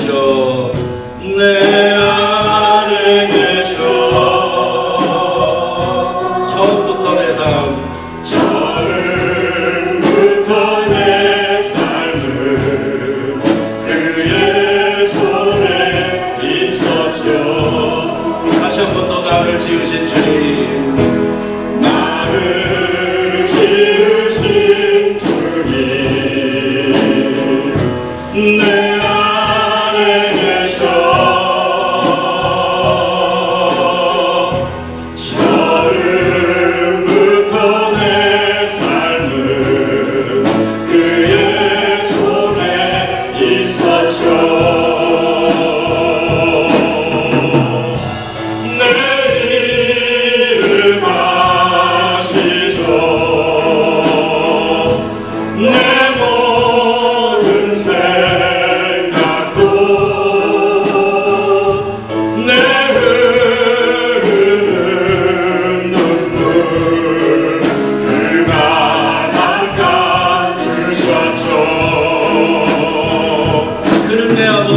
주시고 내 안에 계셔. 처음부터 내 삶, 처음부터 내 삶은 그의 손에 있었죠. 다시 한 번 더 나를 지으신 주님, 나를 지으신 주님 내 안에 계셔. 처음부터 내 삶은 그의 손에 있었죠. 내 이름 아시죠. 내 모든 생각도 내 흐르는 눈물 그가 닦아주셨죠. 그는 내 아버지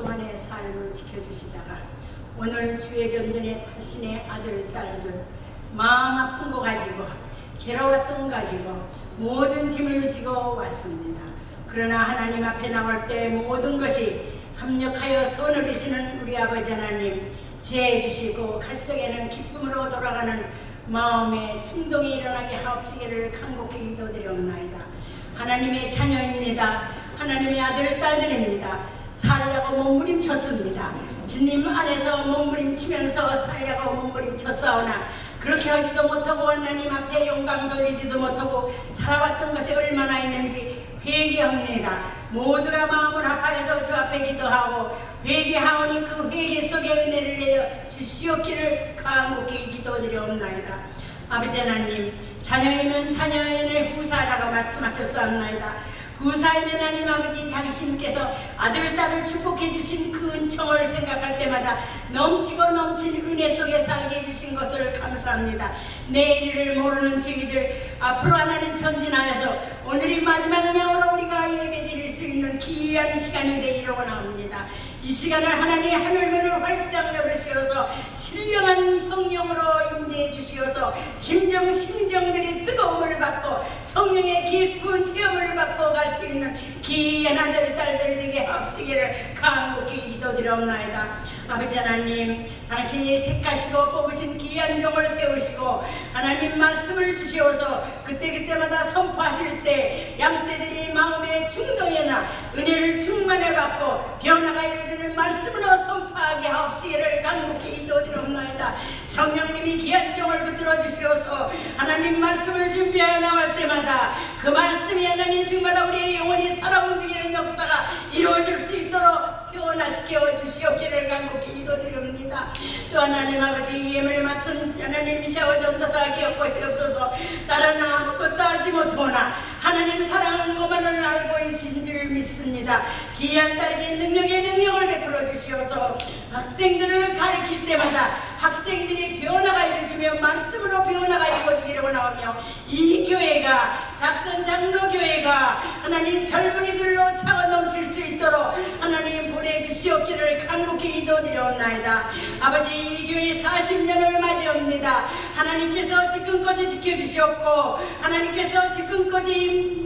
동안의 삶을 지켜주시다가 오늘 주의 전전에 자신의 아들, 딸들 마음 아픈 거 가지고 괴로웠던 거 가지고 모든 짐을 지고 왔습니다. 그러나 하나님 앞에 나올 때 모든 것이 합력하여 선을 이시는 우리 아버지 하나님 지혜 주시고 갈 적에는 기쁨으로 돌아가는 마음의 충동이 일어나게 하옵시기를 간곡히 기도드리옵나이다. 하나님의 자녀입니다. 하나님의 아들, 딸들입니다. 살려고 몸부림쳤습니다. 주님 안에서 몸부림치면서 살려고 몸부림쳤사오나 그렇게 하지도 못하고 하나님 앞에 영광 돌리지도 못하고 살아왔던 것이 얼마나 있는지 회개합니다. 모두가 마음을 아파해서 주 앞에 기도하고 회개하오니 그 회개 속에 은혜를 내려 주시옵기를 간곡히 기도드리옵나이다. 아버지 하나님, 자녀이면 자녀의 후사라고 말씀하셨사옵나이다. 후사인 하나님 아버지, 당신께서 아들, 딸을 축복해 주신 그 은총을 생각할 때마다 넘치고 넘친 은혜 속에 살게 해주신 것을 감사합니다. 내일을 모르는 저희들 앞으로 하나님 전진하여서 오늘이 마지막 음양으로 우리가 예배드릴 수 있는 귀한 시간이 되기를 원합니다. 이 시간을 하나님의 하늘문을 활짝 열으시어서 신령한 성령으로 임재해 주시어서 심정들이 뜨거움을 받고 성령의 깊은 체험을 받고 갈 수 있는 귀한 아들, 딸들 되게 하옵시기를 간곡히 기도드리옵나이다. 아버지 하나님, 당신이 택하시고 뽑으신 귀한 종을 세우시고 하나님 말씀을 주시어서 그때그때마다 선포하실 때 양떼들이 마음의 충동이나 은혜를 충만해 받고 변화가 이루어지는 말씀으로 선포하게 하옵시기를 간곡히 기도드리옵나이다. 성령님이 귀한 종을 붙들어 주시어서 하나님 말씀을 준비하여 나갈 때마다 그 말씀이 하나님 정말 우리의 영혼이 살아 움직이는 역사가 이루어질 수 있도록 변화시켜 주시옵기를 간곡히 기도드립니다. 또 하나님 아버지, 예물 맡은 하나님 미샤오 전도사 기억하시옵소서. 다른 아무것도 알지 못하나 하나님 사랑하는 것만을 알고 계신 줄 믿습니다. 귀한 딸에게 능력을 베풀어 주시어서 학생들을 가르칠 때마다 학생들이 변화가 이루어지며 말씀으로 변화가 이루어지기를 원하오며 이 교회가 작선 장로교회가 하나님 젊은이들로 차고 넘칠 수 있도록 하나님 보내주시옵기를 간곡히 기도드리옵나이다. 아버지, 이 교회 40년을 맞이합니다. 하나님께서 지금까지 지켜주셨고 하나님께서 지금까지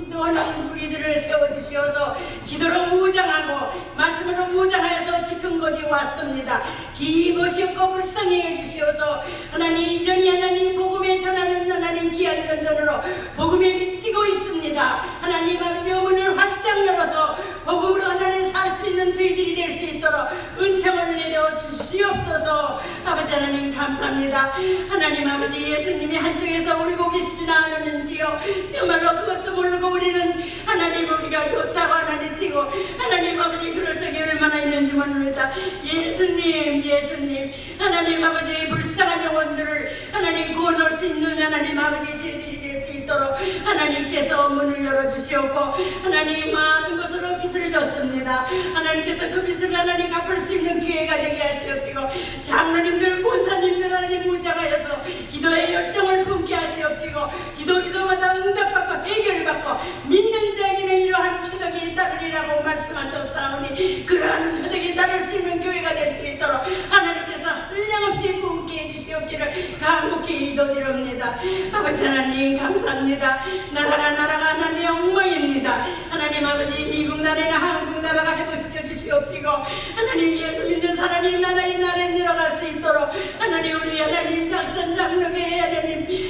인도하는 우리들을 세워주시어서 기도로 무장하고 말씀으로 무장하여서 지금까지 왔습니다. 기못이 없고 불쌍히 해주시어서 하나님 이전이 하나님 복음에 전하는 하나님 귀한 전전으로 복음에 미치고 있습니다. 하나님 아버지, 문을 활짝 열어서 복음으로 하나님 살 수 있는 저희들이 될 수 있도록 은총을 내려 주시옵소서. 아버지 하나님 감사합니다. 하나님 아버지, 예수님이 한쪽에서 울고 계시지는 않았는지요. 정말로 그것도 모르고 우리는 하나님 우리가 좋다고 하나님 뛰고 하나님 아버지 그럴 적이 얼마나 있는지 모릅니다. 예수님 하나님 아버지, 불쌍한 영혼들을 하나님 구원할 수 있는 하나님 아버지 저희들이 될 수 있도록 하나님께서 문을 열어주시옵고 하나님 많은 것으로 빚을 졌습니다. 하나님께서 그 빚을 하나님 갚을 수 있는 기회가 되게 하시옵시고 장로님들 권사님들 하나님 무장하여서 기도의 열정을 품게 하시옵시고 기도마다 응답받고 해결받고 믿는 자에게는 이러한 표적이 따르리라고 말씀하셨사오니 그러한 표적이 따를 수 있는 교회가 될 수 있도록 하나님께서 한량없이 품게 해주시옵기를 간곡히 기도드립니다. 아버지 하나님 감사합니다. 나라가 하나님 영광입니다. 하나님 아버지, 미국 나라나 한국 나라가 회복시켜 주시옵시고 하나님 예수 믿는 사람이 나라를 내려갈 수 있도록 하나님 우리 하나님 작선 장로교회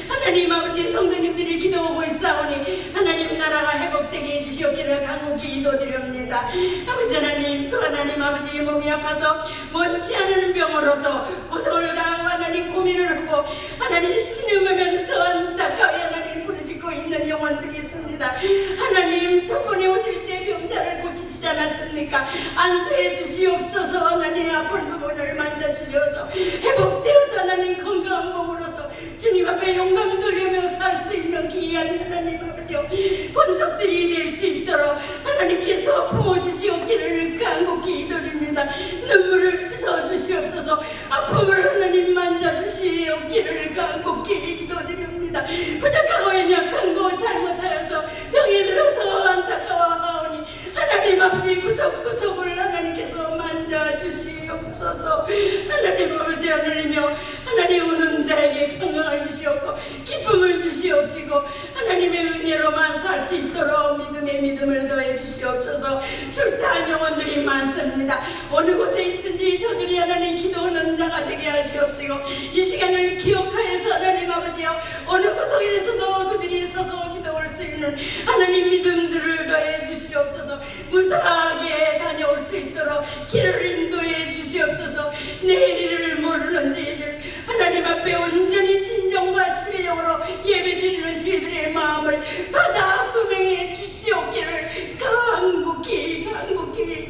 하나님 아버지 성도님들이 기도하고 있사오니 하나님 나라가 회복되게 해주시옵기를 간곡히 기도드립니다. 아버지 하나님, 또 하나님 아버지 몸이 아파서 원치 않은 병으로서 고통을 당하고 하나님 고민을 하고 하나님 신음하면서 안타까워 하나님 부르짖고 있는 영혼들이 있습니다. 하나님 저번에 오실 때 병자를 고치지 않았습니까? 안수해 주시옵소서. 하나님 아픈 부분을 만져주셔서 회복되어서 하나님 건강한 몸으로서 주님 앞에 영광 돌리며 살 수 있는 귀한 하나님 아버지 권속들이 될 수 있도록 하나님께서 품어주시옵기를 간곡히 기도드립니다. 눈물을 씻어주시옵소서. 아픔을 하나님 만져주시옵기를 간곡히 기도드립니다. 부족하고 연약한 거 잘못하여서 병이 들어서 안타까워하오니 하나님 아버지 구석구석을 하나님께서 만져 주시옵소서. 하나님 아버지 하나님이여, 하나님 오는 자에게 평강을 주시옵고 기쁨을 주시옵시고 하나님의 은혜로만 살 수 있도록 믿음을 더해 주시옵소서. 출타한 영혼들이 많습니다. 어느 곳에 있든지 저들이 하나님 기도하는 자가 되게 하시옵시고 이 시간을 기억하여서 하나님 아버지여, 어느 구석에서도 그들이 서서 기도할 수 있는 하나님 믿음들을 더해 주시옵소서. 무사하게 다녀올 수 있도록 길을 인도해 주시옵소서. 내일을 모르는 저희들 하나님 앞에 온전히 진정과 신령으로 예배드리는 저희들의 마음을 받아 분명해 주시옵기를 간곡히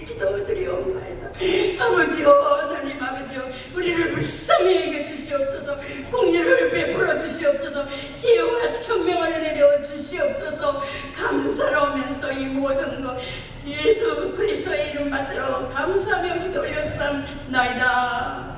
기도드리옵나이다. 아버지여, 하나님 아버지여, 우리를 불쌍히 여겨 주시옵소서. 공유를 베풀어 주시옵소서. 지혜와 청명을 내려 주시옵소서. 감사로우면서 이 모든 것 예수 그리스도의 이름 받들어 감사하며 기도 올렸사옵나이다.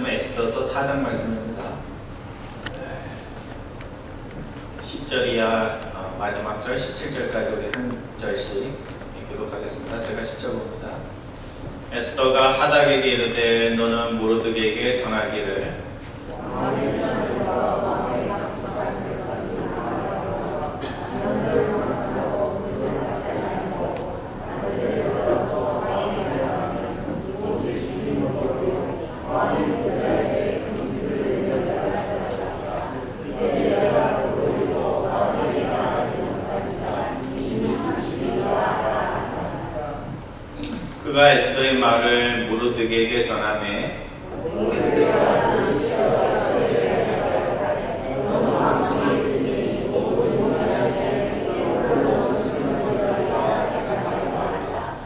에스더서 4장 말씀입니다. 10절이야 마지막 절, 17절까지 우리 한 절씩 교독하겠습니다. 제가 10절입니다. 에스더가 하닥에게 이르되 너는 모르드게에게 전하기를 그가 에스더의 말을 모르드게에게 전하매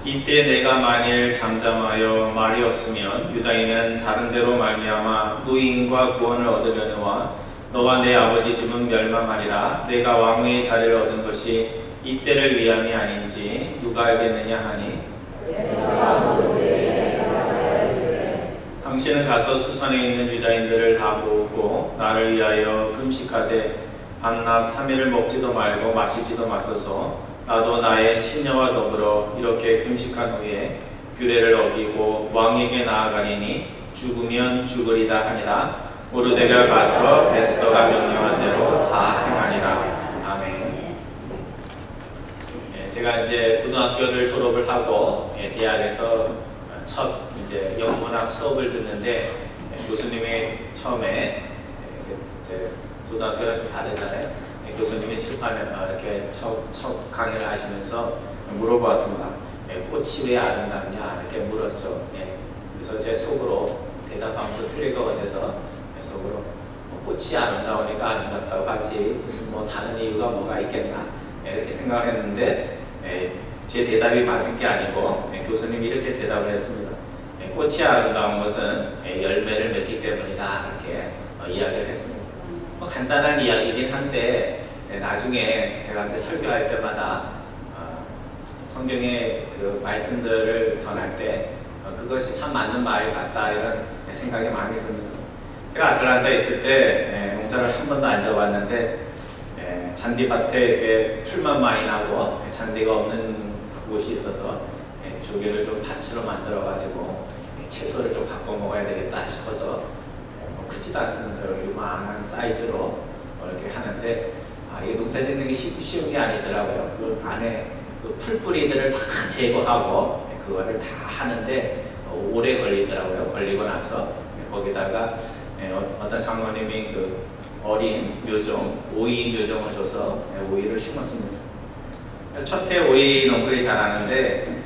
이때 내가 만일 잠잠하여 말이 없으면 유다인은 다른 데로 말미암아 노임과 구원을 얻으려니와 너와 내 아버지 집은 멸망하리라. 내가 왕의 자리를 얻은 것이 이때를 위함이 아닌지 누가 알겠느냐 하니 당신은 가서 수산에 있는 유다인들을 다 모으고 나를 위하여 금식하되 밤낮 3일을 먹지도 말고 마시지도 마소서. 나도 나의 시녀와 더불어 이렇게 금식한 후에 규례를 어기고 왕에게 나아가리니 죽으면 죽으리다 하니라. 모르드게가 가서 에스더가 명령한 대로 다 행하니라. 아멘. 제가 이제 고등학교를 졸업을 하고 대학에서 첫 이제 영문학 수업을 듣는데 교수님이 처음에 이제 고등학교랑 좀 다르잖아요. 교수님이 칠판에 이렇게 첫 강의를 하시면서 물어보았습니다. 꽃이 왜 아름답냐 이렇게 물었죠. 그래서 제 속으로 대답하면 틀릴 것 같아서 속으로 꽃이 아름다우니까 아름답다고 하지 무슨 뭐 다른 이유가 뭐가 있겠나 이렇게 생각했는데 제 대답이 맞은 게 아니고 교수님이 이렇게 대답을 했습니다. 꽃이 아름다운 것은 열매를 맺기 때문이다 이렇게 이야기를 했습니다. 간단한 이야기이긴 한데 나중에 제가 설교할 때마다 성경의 그 말씀들을 전할 때 그것이 참 맞는 말 같다 이런 생각이 많이 듭니다. 제가 아틀란타에 있을 때 농사를 한 번도 안 져봤는데 잔디밭에 이렇게 풀만 많이 나고 잔디가 없는 곳이 있어서 조개를 좀 밭으로 만들어 가지고 채소를 좀 바꿔 먹어야 되겠다 싶어서 크지도 않습니다. 요만한 사이즈로 이렇게 하는데 이 농사 짓는 게 쉬운 게 아니더라고요. 그 안에 그 풀뿌리들을 다 제거하고 그거를 다 하는데 오래 걸리더라고요. 걸리고 나서 거기다가 어떤 장모님이 그 어린 묘종, 오이 묘종을 줘서 오이를 심었습니다. 첫해 오이 농클이 자라는데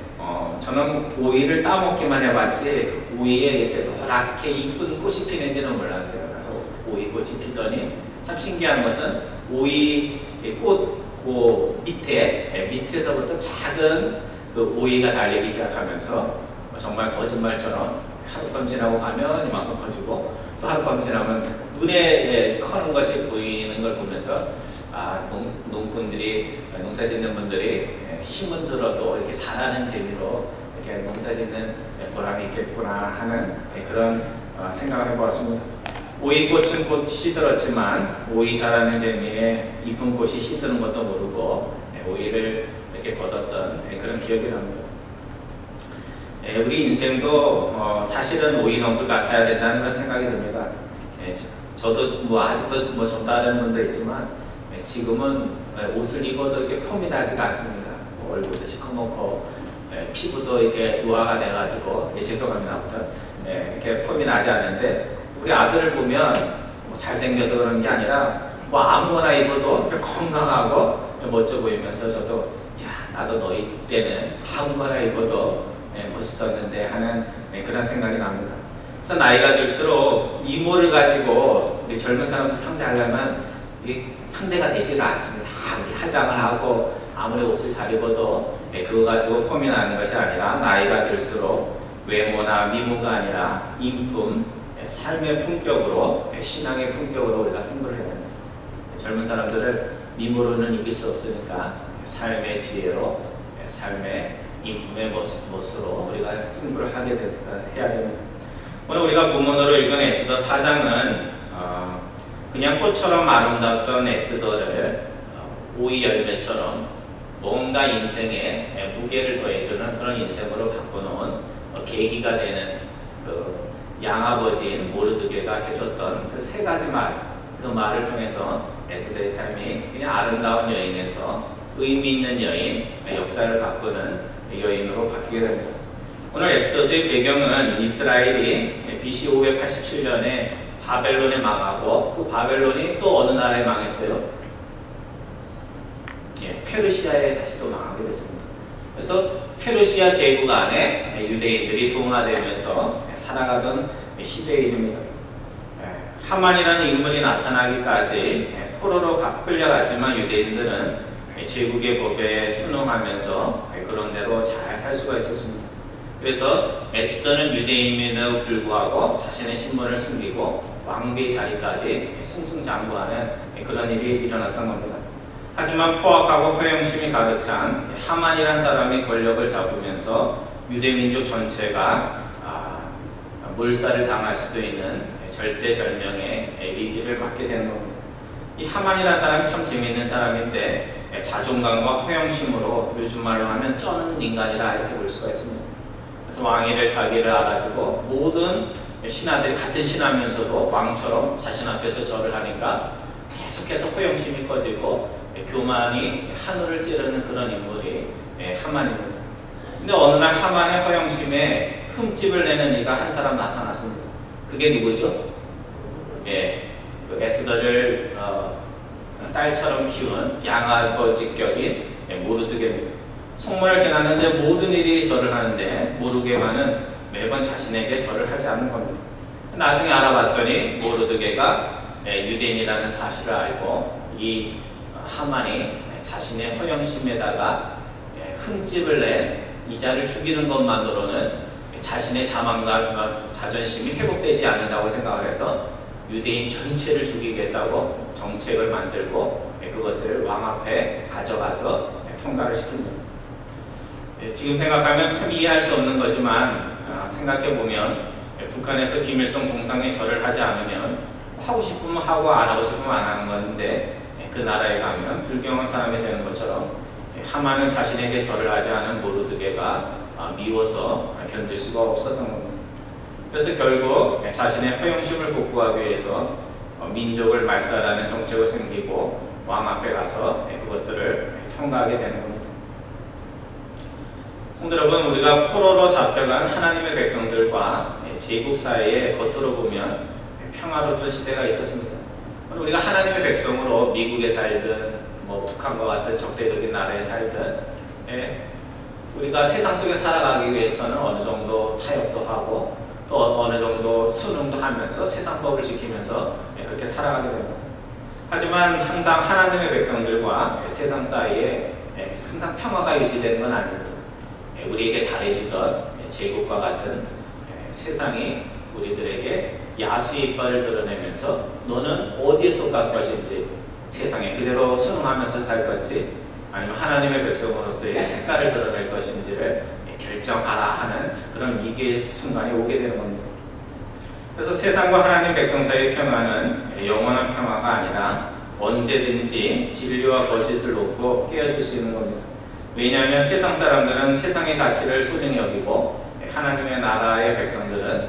저는 오이를 따먹기만 해봤지 오이에 이렇게 노랗게 이쁜 꽃이 피는지는 몰랐어요. 그래서 오이 꽃이 피더니 참 신기한 것은 오이 꽃 그 밑에서부터 작은 그 오이가 달리기 시작하면서 정말 거짓말처럼 하룻밤 지나고 가면 이만큼 커지고 또 하룻밤 지나면 눈에 커는 것이 보이는 걸 보면서 농꾼들이 농사 짓는 분들이 힘은 들어도 이렇게 잘하는 재미로 이렇게 농사 짓는 보람이 있겠구나 하는 그런 생각을 해보았습니다. 오이꽃은 곧 시들었지만 오이 자라는 재미에 이쁜 꽃이 시드는 것도 모르고 오이를 이렇게 거뒀던 그런 기억이 납니다. 우리 인생도 사실은 오이 농부 같아야 된다는 그런 생각이 듭니다. 저도 뭐 아직도 뭐 좀 다른 분도 있지만 지금은 옷을 입어도 이렇게 폼이 나지가 않습니다. 얼굴도 시커멓고 피부도 이렇게 노화가 돼가지고 죄송합니다. 이렇게 폼이 나지 않는데 우리 아들을 보면 뭐 잘생겨서 그런 게 아니라 뭐 아무거나 입어도 이렇게 건강하고 멋져 보이면서 저도 야 나도 너희 때는 아무거나 입어도 멋있었는데 하는 그런 생각이 납니다. 그래서 나이가 들수록 미모를 가지고 젊은 사람들 상대하려면 상대가 되지가 않습니다. 아무리 화장을 하고 아무리 옷을 잘 입어도 그거 가지고 폼이 나는 것이 아니라 나이가 들수록 외모나 미모가 아니라 인품, 삶의 품격으로 신앙의 품격으로 우리가 승부를 해야 됩니다. 젊은 사람들을 미모로는 이길 수 없으니까 삶의 지혜로 삶의 인품의 멋으로 우리가 승부를 해야 됩니다. 오늘 우리가 본문으로 읽은 에스더 4장은 그냥 꽃처럼 아름답던 에스더를 오이 열매처럼 뭔가 인생에 무게를 더해주는 그런 인생으로 바꿔놓은 계기가 되는 그 양아버지인 모르드게가 해줬던 그 세 가지 말, 그 말을 통해서 에스더의 삶이 그냥 아름다운 여인에서 의미 있는 여인, 역사를 바꾸는 여인으로 바뀌게 됩니다. 오늘 에스더의 배경은 이스라엘이 BC 587년에 바벨론에 망하고 그 바벨론이 또 어느 나라에 망했어요? 페르시아에 다시 또 망하게 됐습니다. 그래서 페르시아 제국 안에 유대인들이 동화되면서 살아가던 시대의 이름입니다. 하만이라는 인물이 나타나기까지 포로로 끌려갔지만 유대인들은 제국의 법에 순응하면서 그런 대로 잘 살 수가 있었습니다. 그래서 에스더는 유대인임에도 불구하고 자신의 신분을 숨기고 왕비의 자리까지 승승장구하는 그런 일이 일어났던 겁니다. 하지만 포악하고 허영심이 가득 찬 하만이라는 사람이 권력을 잡으면서 유대민족 전체가 몰살을 당할 수도 있는 절대절명의 위기를 맞게 되는 겁니다. 이 하만이라는 사람이 참 재미있는 사람인데 자존감과 허영심으로 요즘 말로 하면 쩌는 인간이라 이렇게 볼 수가 있습니다. 그래서 왕위를 자기를 알아주고 모든 신하들이 같은 신하면서도 왕처럼 자신 앞에서 절을 하니까 계속해서 허영심이 커지고 교만이 하늘을 찌르는 그런 인물이 하만입니다. 근데 어느 날 하만의 허영심에 흠집을 내는 이가 한 사람 나타났습니다. 그게 누구죠? 그 에스더를 딸처럼 키운 양아버지격인 모르드게입니다. 속물을 지났는데 모든 일이 절을 하는데 모르게만은 매번 자신에게 절을 하지 않는 겁니다. 나중에 알아봤더니 모르드게가 유대인이라는 사실을 알고 이 하만이 자신의 허영심에다가 흠집을 낸 이자를 죽이는 것만으로는 자신의 자만과 자존심이 회복되지 않는다고 생각을 해서 유대인 전체를 죽이겠다고 정책을 만들고 그것을 왕 앞에 가져가서 통과를 시킵니다. 지금 생각하면 참 이해할 수 없는 거지만 생각해보면 북한에서 김일성 공상에 절을 하지 않으면 하고 싶으면 하고 안 하고 싶으면 안 하는 건데 그 나라에 가면 불경한 사람이 되는 것처럼 하만은 자신에게 절을 하지 않은 모르드게가 미워서 견딜 수가 없었던 겁니다. 그래서 결국 자신의 허영심을 복구하기 위해서 민족을 말살하는 정책을 생기고 왕 앞에 가서 그것들을 통과하게 되는 겁니다. 성도 여러분, 우리가 포로로 잡혀간 하나님의 백성들과 제국 사이에 겉으로 보면 평화로웠던 시대가 있었습니다. 우리가 하나님의 백성으로 미국에 살든 북한과 같은 적대적인 나라에 살든 우리가 세상 속에 살아가기 위해서는 어느 정도 타협도 하고 또 어느 정도 순응도 하면서 세상법을 지키면서 그렇게 살아가게 됩니다. 하지만 항상 하나님의 백성들과 세상 사이에 항상 평화가 유지되는 건 아닙니다. 우리에게 잘해주던 제국과 같은 세상이 우리들에게 야수의 이빨을 드러내면서 너는 어디에 속할 것인지 세상에 그대로 순응하면서 살 건지 아니면 하나님의 백성으로서의 색깔을 드러낼 것인지를 결정하라 하는 그런 위기의 순간이 오게 되는 겁니다. 그래서 세상과 하나님 백성 사이의 평화는 영원한 평화가 아니라 언제든지 진리와 거짓을 놓고 깨어질 수 있는 겁니다. 왜냐하면 세상 사람들은 세상의 가치를 소중히 여기고 하나님의 나라의 백성들은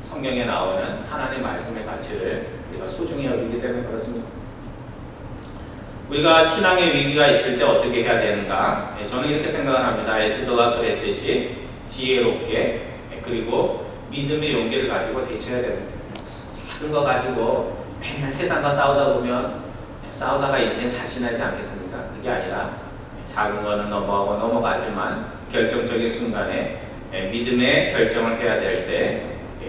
성경에 나오는 하나님의 말씀의 가치를 우리가 소중히 여기기 때문에 그렇습니다. 우리가 신앙의 위기가 있을 때 어떻게 해야 되는가? 저는 이렇게 생각을 합니다. 에스더가 그랬듯이 지혜롭게 그리고 믿음의 용기를 가지고 대처해야 됩니다. 작은 거 가지고 맨날 세상과 싸우다 보면 싸우다가 인생 다시 나지 않겠습니까? 그게 아니라 작은 거는 넘어가고 넘어가지만 결정적인 순간에 믿음의 결정을 해야 될 때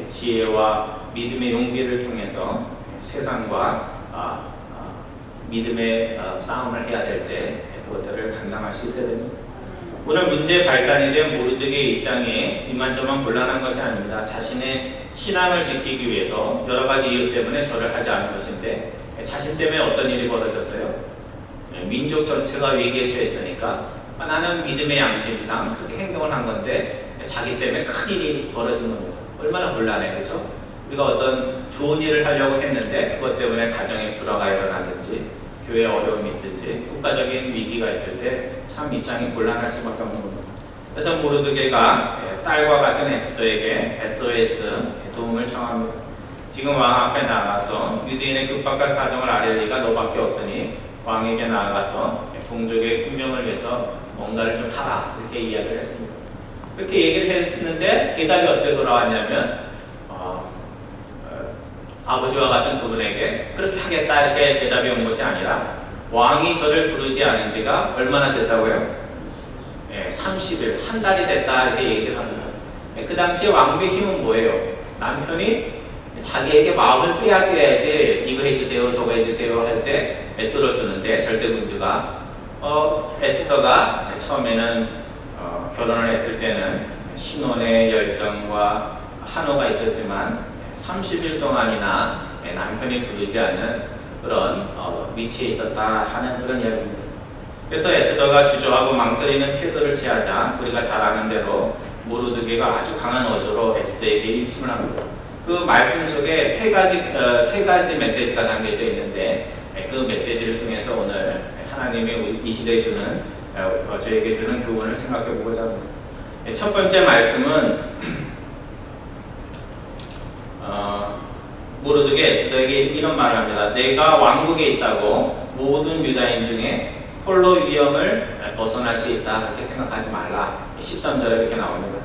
지혜와 믿음의 용기를 통해서 세상과 믿음의 싸움을 해야 될 때 그것들을 감당할 수 있어야 됩니다. 오늘 문제 발단이 된 모르드게의 입장이 이만저만 곤란한 것이 아닙니다. 자신의 신앙을 지키기 위해서 여러 가지 이유 때문에 절을 하지 않은 것인데 자신 때문에 어떤 일이 벌어졌어요? 민족 전체가 위기에 처했으니까 나는 믿음의 양심상 그렇게 행동을 한 건데 자기 때문에 큰 일이 벌어진 겁니다. 얼마나 곤란해, 그렇죠? 우리가 어떤 좋은 일을 하려고 했는데 그것 때문에 가정에 불화가 일어나든지 교회에 어려움이 있든지 국가적인 위기가 있을 때 참 입장이 곤란할 수밖에 없는 겁니다. 그래서 모르드게가 딸과 같은 에스더에게 SOS 도움을 청합니다. 지금 왕 앞에 나가서 유대인의 급박한 사정을 아뢰 리가 너밖에 없으니 왕에게 나아가서 동족의 군명을 위해서 뭔가를 좀 하라 이렇게 이야기를 했습니다. 그렇게 얘기를 했는데 대답이 어떻게 돌아왔냐면 아버지와 같은 그분에게 그렇게 하겠다 이렇게 대답이 온 것이 아니라 왕이 저를 부르지 않은 지가 얼마나 됐다고요? 30일, 한 달이 됐다 이렇게 얘기를 합니다. 그 당시 왕비의 힘은 뭐예요? 남편이 자기에게 마음을 빼앗겨야지 이거 해주세요, 저거 해주세요 할 때 들어주는데 절대군주가 에스더가 처음에는 결혼을 했을 때는 신혼의 열정과 한호가 있었지만 30일 동안이나 남편이 부르지 않는 그런 위치에 있었다 하는 그런 이야기입니다. 그래서 에스더가 주저하고 망설이는 태도를 취하자 우리가 잘 아는 대로 모르드게가 아주 강한 어조로 에스더에게 일침을 합니다. 그 말씀 속에 세 가지 메시지가 담겨져 있는데 그 메시지를 통해서 오늘 하나님이 이 시대에 주는 저에게 주는 교훈을 생각해 보고자 합니다. 첫 번째 말씀은 모르드게 에스더에게 이런 말을 합니다. 내가 왕국에 있다고 모든 유다인 중에 홀로 위험을 벗어날 수 있다 그렇게 생각하지 말라. 13절에 이렇게 나옵니다.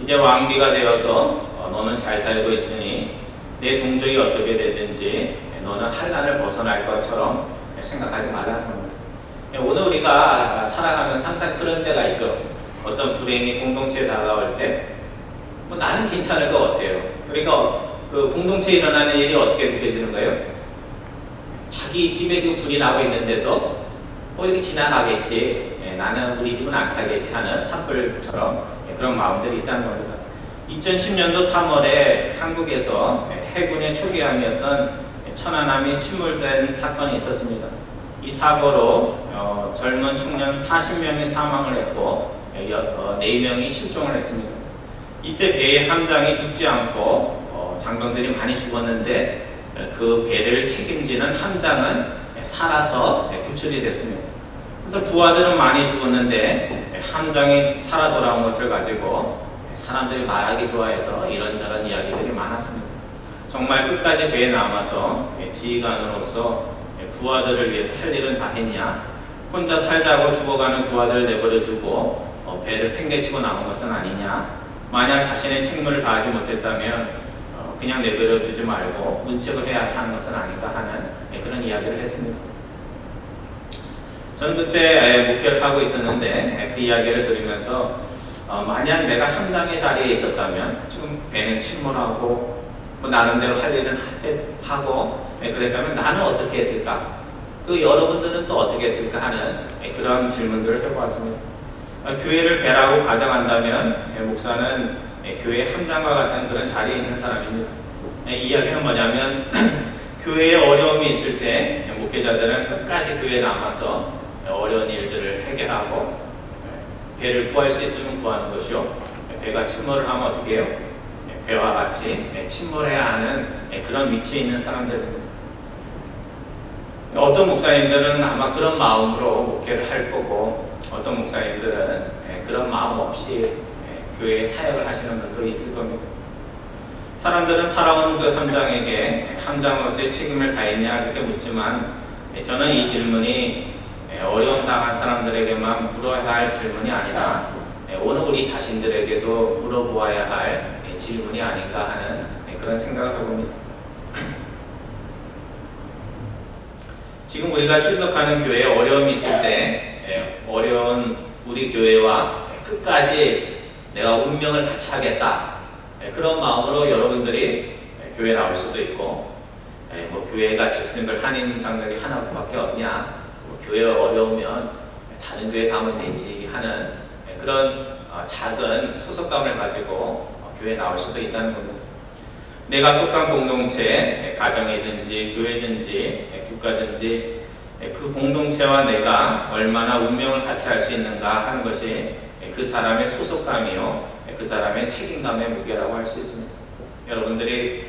이제 왕비가 되어서 너는 잘 살고 있으니 내 동족이 어떻게 되든지 너는 환난을 벗어날 것처럼 생각하지 말라는 겁니다. 오늘 우리가 살아가면서 항상 그런 때가 있죠. 어떤 불행이 공동체에 다가올 때 나는 괜찮을 것 같아요. 그러니까 그 공동체에 일어나는 일이 어떻게 느껴지는 거예요? 자기 집에 지금 불이 나고 있는데도 이렇게 지나가겠지, 나는 우리 집은 안 타겠지 하는 산불처럼 그런 마음들이 있다는 겁니다. 2010년도 3월에 한국에서 해군의 초기함이었던 천안함이 침몰된 사건이 있었습니다. 이 사고로 젊은 청년 40명이 사망을 했고 4명이 실종을 했습니다. 이때 배의 함장이 죽지 않고 장병들이 많이 죽었는데 그 배를 책임지는 함장은 살아서 구출이 됐습니다. 그래서 부하들은 많이 죽었는데 함장이 살아 돌아온 것을 가지고 사람들이 말하기 좋아해서 이런저런 이야기들이 많았습니다. 정말 끝까지 배에 남아서 지휘관으로서 부하들을 위해서 할 일은 다 했냐? 혼자 살자고 죽어가는 부하들을 내버려 두고 배를 팽개치고 남은 것은 아니냐? 만약 자신의 책무를 다하지 못했다면 그냥 내버려 두지 말고 문책을 해야 하는 것은 아닌가 하는 그런 이야기를 했습니다. 저는 그때 목회를 하고 있었는데 그 이야기를 들으면서 만약 내가 함장의 자리에 있었다면 지금 배는 침몰하고 나름대로 할 일은 하고 그랬다면 나는 어떻게 했을까? 그 여러분들은 또 어떻게 했을까 하는 그런 질문들을 해보았습니다. 교회를 배라고 가정한다면 목사는 교회 함장과 같은 그런 자리에 있는 사람입니다. 이 이야기는 뭐냐면 교회에 어려움이 있을 때 목회자들은 끝까지 교회에 남아서 어려운 일들을 해결하고 배를 구할 수 있으면 구하는 것이요. 배가 침몰을 하면 어떻게 해요? 배와 같이 침몰해야 하는 그런 위치에 있는 사람들입니다. 어떤 목사님들은 아마 그런 마음으로 목회를 할 거고 어떤 목사님들은 그런 마음 없이 교회에 사역을 하시는 분도 있을 겁니다. 사람들은 살아온 그 함장에게 함장으로서의 책임을 다했냐 이렇게 묻지만 저는 이 질문이 어려움 당한 사람들에게만 물어야 할 질문이 아니라 오늘 우리 자신들에게도 물어보아야 할 질문이 아닌가 하는 그런 생각을 해봅니다. 지금 우리가 출석하는 교회에 어려움이 있을 때 어려운 우리 교회와 끝까지 내가 운명을 같이 하겠다 그런 마음으로 여러분들이 교회에 나올 수도 있고 교회가 직승을 하는 장면이 하나밖에 없냐 교회 어려우면 다른 교회 가면 되지 하는 그런 작은 소속감을 가지고 교회에 나올 수도 있다는 겁니다. 내가 속한 공동체, 가정이든지 교회든지 국가든지 그 공동체와 내가 얼마나 운명을 같이 할 수 있는가 하는 것이 그 사람의 소속감이요, 그 사람의 책임감의 무게라고 할 수 있습니다. 여러분들이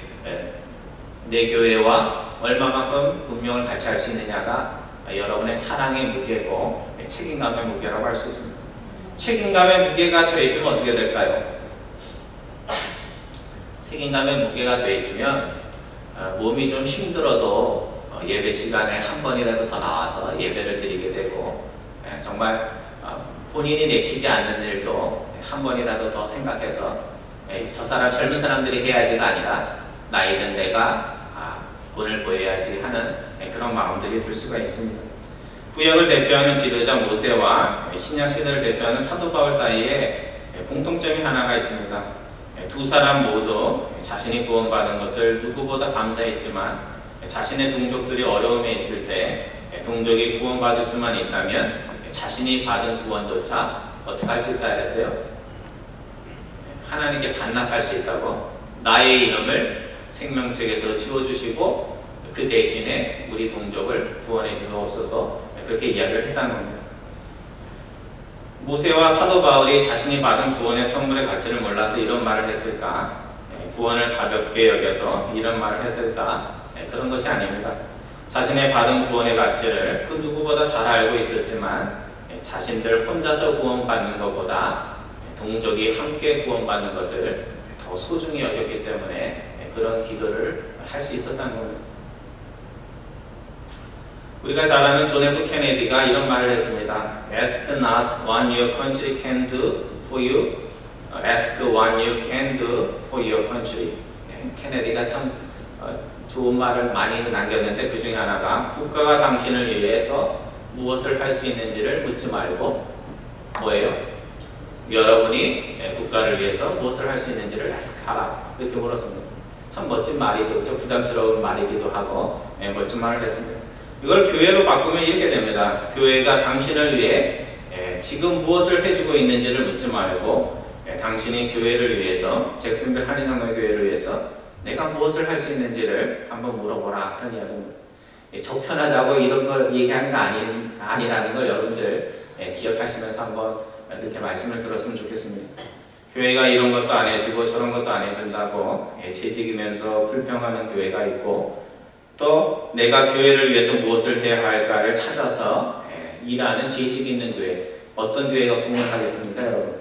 내 교회와 얼마만큼 운명을 같이 할 수 있느냐가 여러분의 사랑의 무게고 책임감의 무게라고 할 수 있습니다. 책임감의 무게가 더해지면 어떻게 될까요? 책임감의 무게가 더해지면 몸이 좀 힘들어도 예배 시간에 한 번이라도 더 나와서 예배를 드리게 되고 정말 본인이 내키지 않는 일도 한 번이라도 더 생각해서 저 사람 젊은 사람들이 해야지가 아니라 나이든 내가 본을 보여야지 하는 그런 마음들이 들 수가 있습니다. 구약을 대표하는 지도자 모세와 신약 시대를 대표하는 사도 바울 사이에 공통점이 하나가 있습니다. 두 사람 모두 자신이 구원받은 것을 누구보다 감사했지만 자신의 동족들이 어려움에 있을 때 동족이 구원받을 수만 있다면 자신이 받은 구원조차 어떻게 할 수 있다 그랬어요? 하나님께 반납할 수 있다고. 나의 이름을 생명책에서 지워주시고 그 대신에 우리 동족을 구원해 주옵소서, 그렇게 이야기를 했다는 겁니다. 모세와 사도 바울이 자신이 받은 구원의 선물의 가치를 몰라서 이런 말을 했을까? 구원을 가볍게 여겨서 이런 말을 했을까? 그런 것이 아닙니다. 자신의 받은 구원의 가치를 그 누구보다 잘 알고 있었지만 자신들 혼자서 구원받는 것보다 동족이 함께 구원받는 것을 더 소중히 여겼기 때문에 그런 기도를 할 수 있었다는 겁니다. 우리가 잘 아는 존 F 케네디가 이런 말을 했습니다. Ask not what your country can do for you, ask what you can do for your country. 케네디가 참 좋은 말을 많이 남겼는데 그 중에 하나가 국가가 당신을 위해서 무엇을 할 수 있는지를 묻지 말고 뭐예요? 여러분이 국가를 위해서 무엇을 할 수 있는지를 ask하라, 이렇게 물었습니다. 참 멋진 말이죠. 좀 부담스러운 말이기도 하고 멋진 말을 했습니다. 이걸 교회로 바꾸면 이렇게 됩니다. 교회가 당신을 위해 지금 무엇을 해주고 있는지를 묻지 말고 당신이 교회를 위해서, 잭슨빌 한인장로교회를 위해서 내가 무엇을 할 수 있는지를 한번 물어보라, 그런 이야기입니다. 적편하자고 이런 걸 얘기하는 거 아니라는 걸 여러분들 기억하시면서 한번 이렇게 말씀을 들었으면 좋겠습니다. 교회가 이런 것도 안 해주고 저런 것도 안 해준다고 재직이면서 불평하는 교회가 있고, 또 내가 교회를 위해서 무엇을 해야 할까를 찾아서 일하는 재직 있는 교회, 어떤 교회가 부흥하겠습니까, 여러분?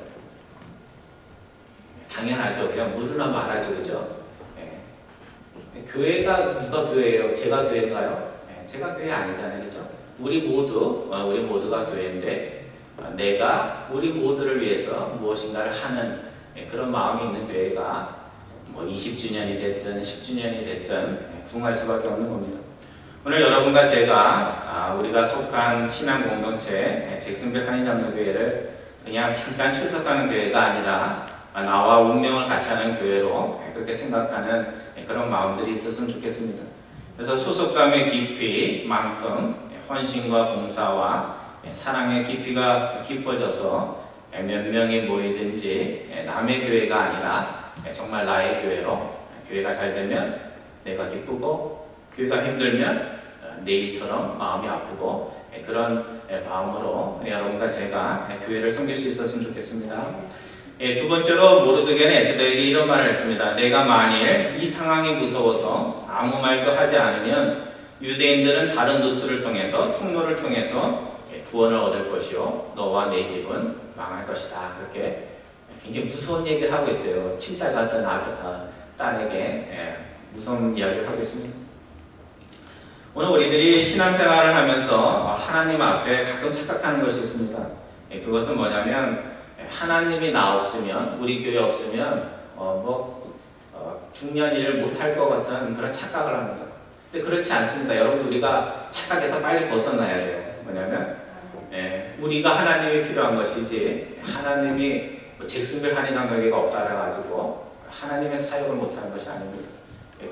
당연하죠. 그냥 물으나 말하죠, 그죠? 교회가 누가 교회예요? 제가 교회인가요? 제가 교회 아니잖아요, 그죠? 우리 모두가 교회인데 내가 우리 모두를 위해서 무엇인가를 하는 그런 마음이 있는 교회가 뭐 20주년이 됐든 10주년이 됐든 부흥할 수밖에 없는 겁니다. 오늘 여러분과 제가 우리가 속한 신앙 공동체 잭슨빌 한인장로교회를 그냥 잠깐 출석하는 교회가 아니라 나와 운명을 같이 하는 교회로 그렇게 생각하는 그런 마음들이 있었으면 좋겠습니다. 그래서 소속감의 깊이만큼 헌신과 봉사와 사랑의 깊이가 깊어져서 몇 명이 모이든지 남의 교회가 아니라 정말 나의 교회로, 교회가 잘 되면 내가 기쁘고 교회가 힘들면 내 일처럼 마음이 아프고 그런 마음으로 여러분과 제가 교회를 섬길 수 있었으면 좋겠습니다. 두 번째로 모르드게는 에스더에게 이런 말을 했습니다. 내가 만일 이 상황이 무서워서 아무 말도 하지 않으면 유대인들은 다른 루트를 통해서, 통로를 통해서 구원을 얻을 것이요 너와 내 집은 망할 것이다. 그렇게 굉장히 무서운 얘기를 하고 있어요. 친딸 같은 딸에게 무서운 이야기를 하고 있습니다. 오늘 우리들이 신앙생활을 하면서 하나님 앞에 가끔 착각하는 것이 있습니다. 그것은 뭐냐면 하나님이 나 없으면, 우리 교회 없으면 중요한 일을 못할 것 같은 그런 착각을 합니다. 근데 그렇지 않습니다. 여러분, 우리가 착각에서 빨리 벗어나야 돼요. 뭐냐면 우리가 하나님이 필요한 것이지 하나님이 잭슨빌 한인장로교회가 없다 그래가지고 하나님의 사역을 못하는 것이 아닙니다.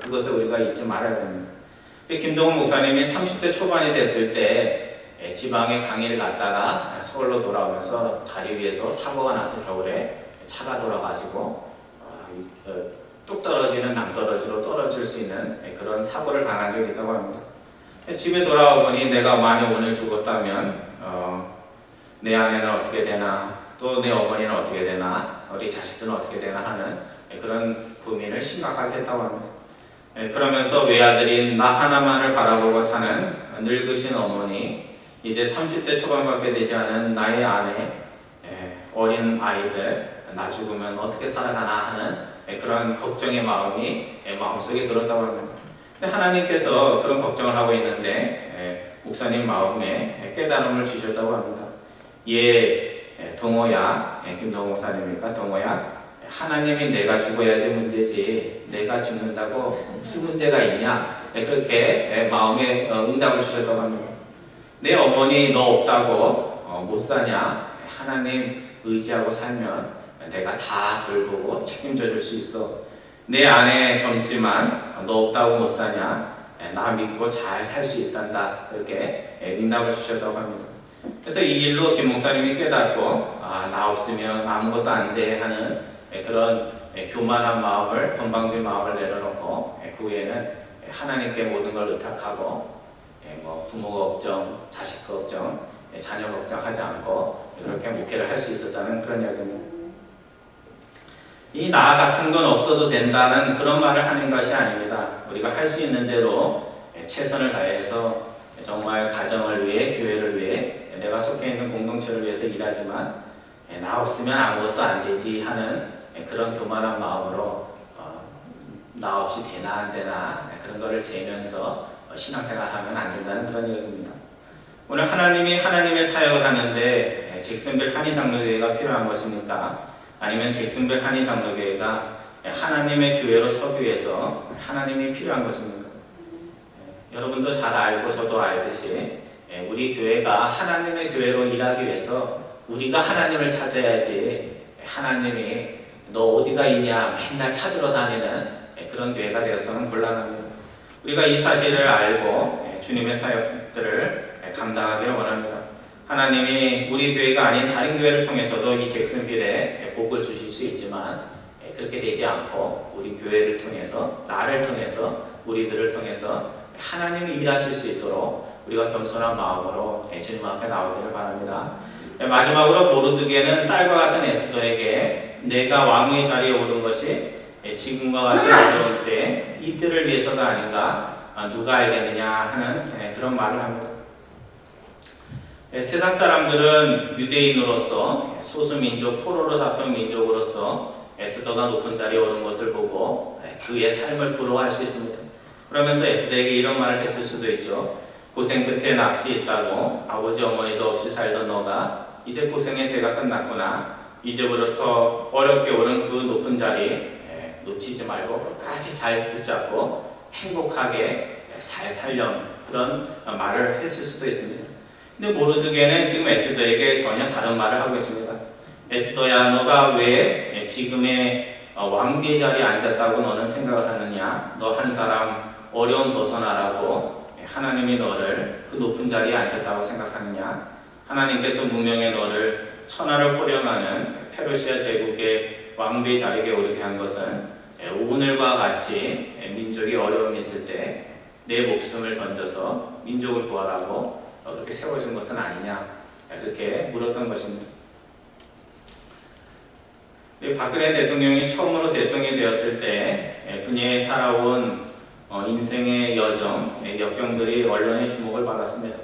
그것을 우리가 잊지 말아야 됩니다. 김동훈 목사님이 30대 초반이 됐을 때 지방에 강의를 갔다가 서울로 돌아오면서 다리 위에서 사고가 나서 겨울에 차가 돌아가지고 뚝 떨어지는 낭떠러지로 떨어질 수 있는 그런 사고를 당한 적이 있다고 합니다. 집에 돌아와 보니 내가 만약 오늘 죽었다면 내 아내는 어떻게 되나, 또 내 어머니는 어떻게 되나, 우리 자식들은 어떻게 되나 하는 그런 고민을 심각하게 했다고 합니다. 그러면서 외아들인 나 하나만을 바라보고 사는 늙으신 어머니, 이제 30대 초반밖에 되지 않은 나의 아내, 어린 아이들, 나 죽으면 어떻게 살아가나 하는 그런 걱정의 마음이 마음속에 들었다고 합니다. 하나님께서 그런 걱정을 하고 있는데 목사님 마음에 깨달음을 주셨다고 합니다. 동호야, 김동호 목사님이니까 동호야, 하나님이 내가 죽어야지 문제지 내가 죽는다고 무슨 문제가 있냐, 그렇게 마음에 응답을 주셨다고 합니다. 내 어머니 너 없다고 못 사냐? 하나님 의지하고 살면 내가 다 돌보고 책임져 줄 수 있어. 내 아내 젊지만 너 없다고 못 사냐? 나 믿고 잘 살 수 있단다. 그렇게 응답을 주셨다고 합니다. 그래서 이 일로 김 목사님이 깨닫고 나 없으면 아무것도 안 돼 하는 그런 교만한 마음을, 건방진 마음을 내려놓고 그 후에는 하나님께 모든 걸 의탁하고 뭐 부모 걱정, 자식 걱정, 자녀 걱정하지 않고 그렇게 목회를 할 수 있었다는 그런 이야기입니다. 이 나 같은 건 없어도 된다는 그런 말을 하는 것이 아닙니다. 우리가 할 수 있는 대로 최선을 다해서 정말 가정을 위해, 교회를 위해, 내가 속해 있는 공동체를 위해서 일하지만 나 없으면 아무것도 안 되지 하는 그런 교만한 마음으로 나 없이 되나 안 되나 그런 거를 재면서 신앙생활하면 안 된다는 그런 얘기입니다. 오늘 하나님이 하나님의 사역을 하는데 잭슨빌 한인장로교회가 필요한 것입니까? 아니면 잭슨빌 한인장로교회가 하나님의 교회로 서기 위해서 하나님이 필요한 것입니까? 여러분도 잘 알고 저도 알듯이 우리 교회가 하나님의 교회로 일하기 위해서 우리가 하나님을 찾아야지 하나님이 너 어디가 있냐 맨날 찾으러 다니는 그런 교회가 되어서는 곤란합니다. 우리가 이 사실을 알고 주님의 사역들을 감당하기를 원합니다. 하나님이 우리 교회가 아닌 다른 교회를 통해서도 이 잭슨빌에 복을 주실 수 있지만 그렇게 되지 않고 우리 교회를 통해서, 나를 통해서, 우리들을 통해서 하나님이 일하실 수 있도록 우리가 겸손한 마음으로 주님 앞에 나오기를 바랍니다. 마지막으로 모르드게는 딸과 같은 에스더에게 내가 왕의 자리에 오른 것이 지금과 같은 어려울 때 이때를 위해서가 아닌가 누가 알겠느냐 하는 그런 말을 합니다. 세상 사람들은 유대인으로서 소수민족, 포로로 잡힌 민족으로서 에스더가 높은 자리에 오른 것을 보고 그의 삶을 부러워할 수 있습니다. 그러면서 에스더에게 이런 말을 했을 수도 있죠. 고생 끝에 낚시 있다고 아버지 어머니도 없이 살던 너가 이제 고생의 때가 끝났구나. 이제부터 어렵게 오른 그 높은 자리 놓치지 말고 끝까지 잘 붙잡고 행복하게 잘 살렴 그런 말을 했을 수도 있습니다. 근데 모르드게는 지금 에스더에게 전혀 다른 말을 하고 있습니다. 에스더야 너가 왜 지금의 왕비의 자리에 앉았다고 너는 생각을 하느냐? 너 한 사람 어려움 벗어나라고 하나님이 너를 그 높은 자리에 앉혔다고 생각하느냐? 하나님께서 무명의 너를 천하를 호령하는 페르시아 제국의 왕비의 자리에 오르게 한 것은 오늘과 같이 민족이 어려움이 있을 때 내 목숨을 던져서 민족을 구하라고 그렇게 세워준 것은 아니냐 그렇게 물었던 것입니다. 박근혜 대통령이 처음으로 대통령이 되었을 때 그녀의 살아온 인생의 여정, 역경들이 언론의 주목을 받았습니다.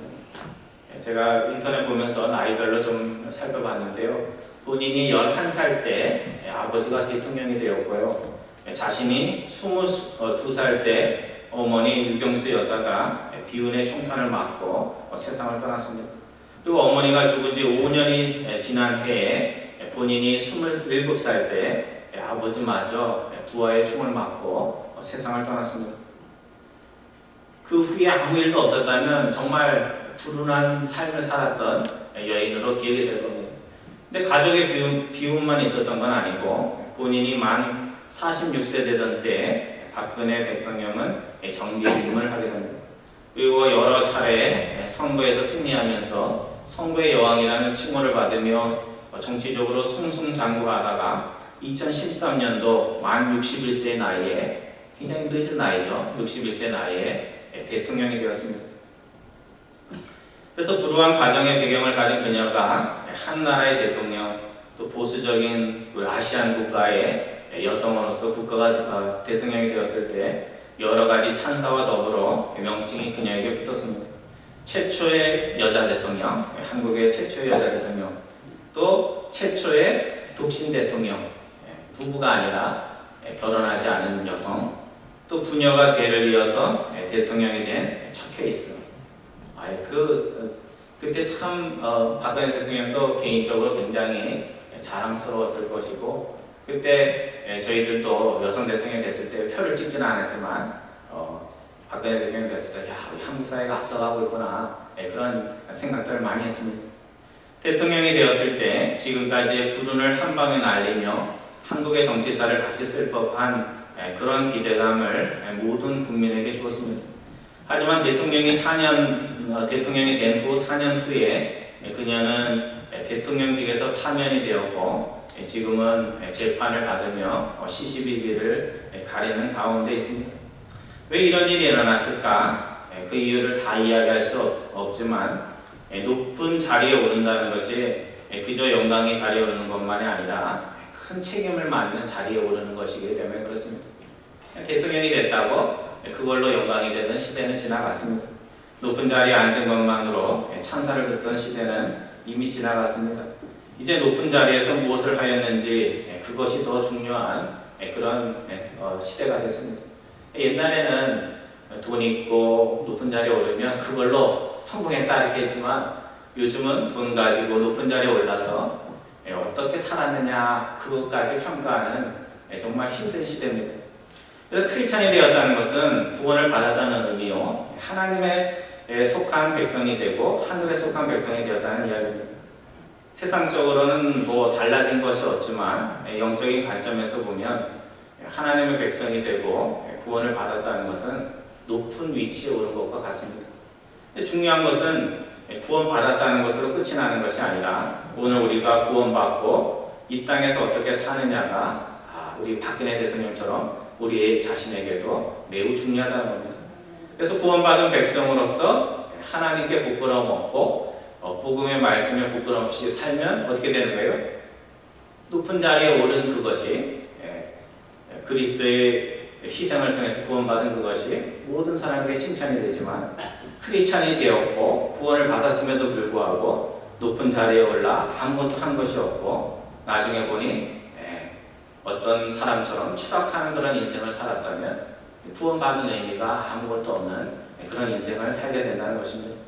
제가 인터넷 보면서 나이별로 좀 살펴봤는데요. 본인이 11살 때 아버지가 대통령이 되었고요. 자신이 22살 때 어머니 유경수 여사가 비운의 총탄을 맞고 세상을 떠났습니다. 그리고 어머니가 죽은 지 5년이 지난 해에 본인이 27살 때 아버지마저 부하의 총을 맞고 세상을 떠났습니다. 그 후에 아무 일도 없었다면 정말 불운한 삶을 살았던 여인으로 기억이 될 겁니다. 근데 가족의 비운만 있었던 건 아니고 본인이 만 46세 되던 때 박근혜 대통령은 정계임을 하게 됩니다. 그리고 여러 차례 선거에서 승리하면서 선거의 여왕이라는 칭호를 받으며 정치적으로 승승장구하다가 2013년도 만 61세 나이에 굉장히 늦은 나이죠. 61세 나이에 대통령이 되었습니다. 그래서 불우한 가정의 배경을 가진 그녀가 한 나라의 대통령 또 보수적인 아시안 국가의 여성으로서 국가가 대통령이 되었을 때 여러 가지 찬사와 더불어 명칭이 그녀에게 붙었습니다. 최초의 여자 대통령, 한국의 최초의 여자 대통령, 또 최초의 독신 대통령, 부부가 아니라 결혼하지 않은 여성, 또 부녀가 대를 이어서 대통령이 된 첫 케이스. 그때 참 박근혜 대통령도 개인적으로 굉장히 자랑스러웠을 것이고 그때 저희들도 여성 대통령이 됐을 때 표를 찍지는 않았지만 박근혜 대통령이 됐을 때, 야, 우리 한국 사회가 앞서가고 있구나. 그런 생각들을 많이 했습니다. 대통령이 되었을 때 지금까지의 불운을 한 방에 날리며 한국의 정치사를 다시 쓸 법한 그런 기대감을 모든 국민에게 주었습니다. 하지만 대통령이 된 후 4년 후에 그녀는 대통령직에서 파면이 되었고 지금은 재판을 받으며 시시비비를 가리는 가운데 있습니다. 왜 이런 일이 일어났을까? 그 이유를 다 이야기할 수 없지만 높은 자리에 오른다는 것이 그저 영광의 자리에 오르는 것만이 아니라 큰 책임을 맡는 자리에 오르는 것이기 때문에 그렇습니다. 대통령이 됐다고 그걸로 영광이 되는 시대는 지나갔습니다. 높은 자리에 앉은 것만으로 찬사를 듣던 시대는 이미 지나갔습니다. 이제 높은 자리에서 무엇을 하였는지 그것이 더 중요한 그런 시대가 됐습니다. 옛날에는 돈 있고 높은 자리에 오르면 그걸로 성공했다 이렇게 했지만 요즘은 돈 가지고 높은 자리에 올라서 어떻게 살았느냐 그것까지 평가하는 정말 힘든 시대입니다. 그래서 크리스찬이 되었다는 것은 구원을 받았다는 의미요, 하나님의 속한 백성이 되고 하늘에 속한 백성이 되었다는 이야기입니다. 세상적으로는 뭐 달라진 것이 없지만 영적인 관점에서 보면 하나님의 백성이 되고 구원을 받았다는 것은 높은 위치에 오른 것과 같습니다. 중요한 것은 구원받았다는 것으로 끝이 나는 것이 아니라 오늘 우리가 구원받고 이 땅에서 어떻게 사느냐가 우리 박근혜 대통령처럼 우리 자신에게도 매우 중요하다는 겁니다. 그래서 구원받은 백성으로서 하나님께 부끄러움 없고 복음의 말씀에 부끄러움 없이 살면 어떻게 되는 거예요? 높은 자리에 오른 그것이 그리스도의 희생을 통해서 구원받은 그것이 모든 사람에게 칭찬이 되지만 크리스찬이 되었고 구원을 받았음에도 불구하고 높은 자리에 올라 아무것도 한 것이 없고 나중에 보니 어떤 사람처럼 추락하는 그런 인생을 살았다면 구원받은 의미가 아무것도 없는 그런 인생을 살게 된다는 것입니다.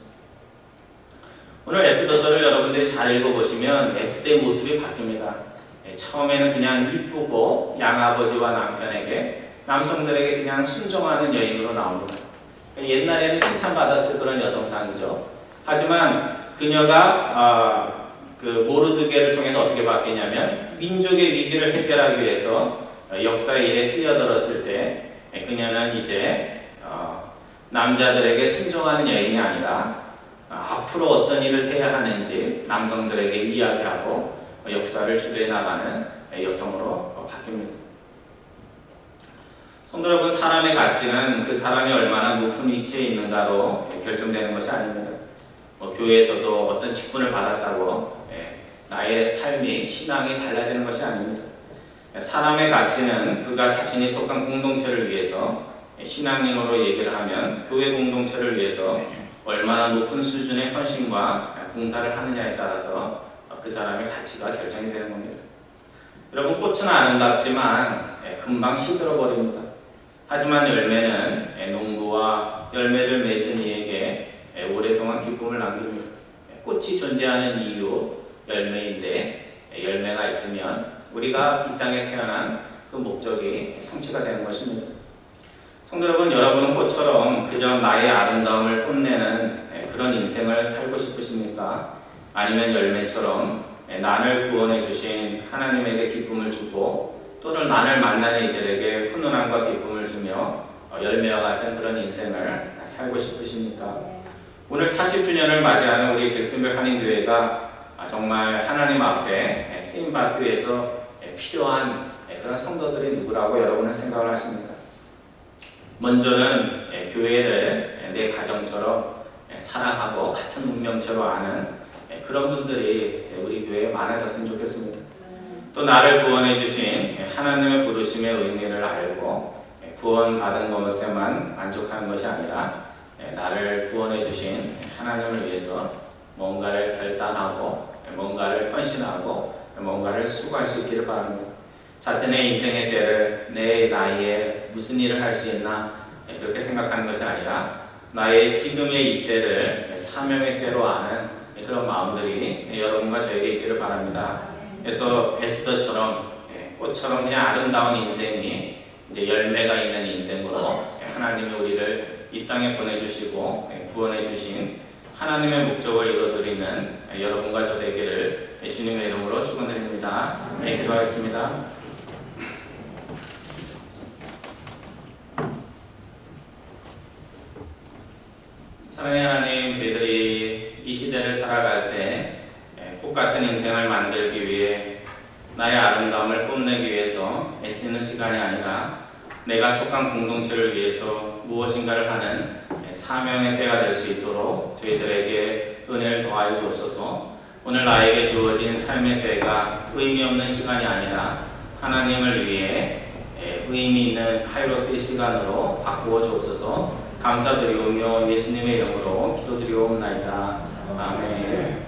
오늘 에스더서를 여러분들이 잘 읽어보시면 에스더의 모습이 바뀝니다. 처음에는 그냥 이쁘고 양아버지와 남편에게 남성들에게 그냥 순종하는 여인으로 나옵니다. 옛날에는 칭찬받았을 그런 여성상이죠. 하지만 그녀가 그 모르드게를 통해서 어떻게 바뀌냐면 민족의 위기를 해결하기 위해서 역사의 일에 뛰어들었을 때 그녀는 이제 남자들에게 순종하는 여인이 아니라 앞으로 어떤 일을 해야 하는지 남성들에게 이야기하고 역사를 주도해 나가는 여성으로 바뀝니다. 성도 여러분, 사람의 가치는 그 사람이 얼마나 높은 위치에 있는가로 결정되는 것이 아닙니다. 교회에서도 어떤 직분을 받았다고 나의 삶이, 신앙이 달라지는 것이 아닙니다. 사람의 가치는 그가 자신이 속한 공동체를 위해서 신앙인으로 얘기를 하면 교회 공동체를 위해서 얼마나 높은 수준의 헌신과 봉사를 하느냐에 따라서 그 사람의 가치가 결정이 되는 겁니다. 여러분, 꽃은 아름답지만 금방 시들어버립니다. 하지만 열매는 농부와 열매를 맺은 이에게 오랫동안 기쁨을 남깁니다. 꽃이 존재하는 이유, 열매인데 열매가 있으면 우리가 이 땅에 태어난 그 목적이 성취가 되는 것입니다. 성도 여러분, 여러분은 꽃처럼 그저 나의 아름다움을 뽐내는 그런 인생을 살고 싶으십니까? 아니면 열매처럼 나를 구원해 주신 하나님에게 기쁨을 주고 또는 나를 만나는 이들에게 훈훈함과 기쁨을 주며 열매와 같은 그런 인생을 살고 싶으십니까? 오늘 40주년을 맞이하는 우리 잭슨빌 한인교회가 정말 하나님 앞에 쓰임받기 위해서 필요한 그런 성도들이 누구라고 여러분은 생각을 하십니까? 먼저는 교회를 내 가정처럼 사랑하고 같은 운명처럼 아는 그런 분들이 우리 교회에 많아졌으면 좋겠습니다. 또 나를 구원해 주신 하나님의 부르심의 의미를 알고 구원받은 것에만 만족하는 것이 아니라 나를 구원해 주신 하나님을 위해서 뭔가를 결단하고 뭔가를 헌신하고 뭔가를 수고할 수 있기를 바랍니다. 자신의 인생의 때를 내 나이에 무슨 일을 할 수 있나 그렇게 생각하는 것이 아니라 나의 지금의 이때를 사명의 때로 아는 그런 마음들이 여러분과 저에게 있기를 바랍니다. 그래서 에스더처럼 꽃처럼 그냥 아름다운 인생이 이제 열매가 있는 인생으로 하나님이 우리를 이 땅에 보내주시고 구원해 주신 하나님의 목적을 이루어드리는 여러분과 저 되기를 주님의 이름으로 축원드립니다. 기도하겠습니다. 사랑의 하나님, 저희들이 이 시대를 살아갈 때 꽃 같은 인생을 만들기 위해 나의 아름다움을 뽐내기 위해서 애쓰는 시간이 아니라 내가 속한 공동체를 위해서 무엇인가를 하는 사명의 때가 될 수 있도록 저희들에게 은혜를 더하여 주옵소서. 오늘 나에게 주어진 삶의 때가 의미 없는 시간이 아니라 하나님을 위해 의미 있는 카이로스의 시간으로 바꾸어 주옵소서. 감사드리오며 예수님의 이름으로 기도드리옵나이다. 아멘.